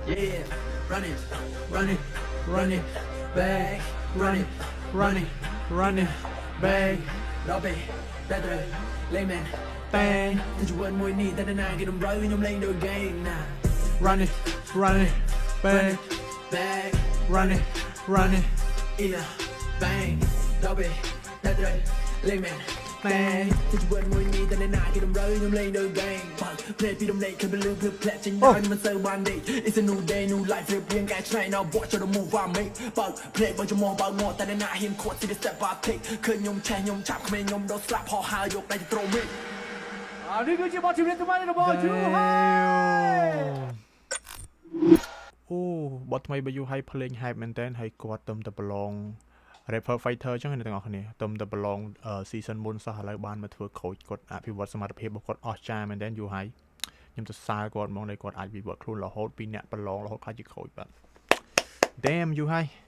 Yeah, run it, run it, run it, back, run it, run it, run it, back, lobby, better, layman, bang. Thì chú quên mùi nì, ta đã nàng khi đồng rơi nhom lên đôi gang nè. Run it, back, back, run it, in a bang, lobby, better, layman. Bang, thì chú quên mùi nì, ta đã nàng khi đồng rơi nhom lên đôi gang. Play ពីដំណេកគឺលឺភ្លឺផ្លែចេញដល់មិនសូវបានដេក It's a new day new life រៀបរៀងកាយឆ្នៃ Now watch the move I make បើក play បើចំមបើកមាត់តែអ្នកណាហ៊ានខត់ See the step I take ឃើញខ្ញុំឆេះខ្ញុំឆាប់ក្មេងខ្ញុំដោតស្លាប់ហោះហើរយកដៃទៅត្រូមីនេះគឺជាបទចម្រៀងថ្មីរបស់យូហៃអូបទថ្មីរបស់យូហៃភ្លេង hype មែនតើហើយគាត់ទៅតែប្រឡង Rapper Fighter ចឹងអ្នកទាំងអស់គ្នាទៅតែប្រឡង season មុនសោះឥឡូវបានមកធ្វើ coach គាត់អភិវឌ្ឍសមត្ថភាពរបស់គាត់អស្ចារ្យមែនតើយូហៃខ្ញុំទៅសារគាត់ហ្មងដែលគាត់អាចវិវត្តខ្លួនរហូតពីអ្នកប្រឡងរហូតខ្លាចជា coach បាទ Damn យូហៃ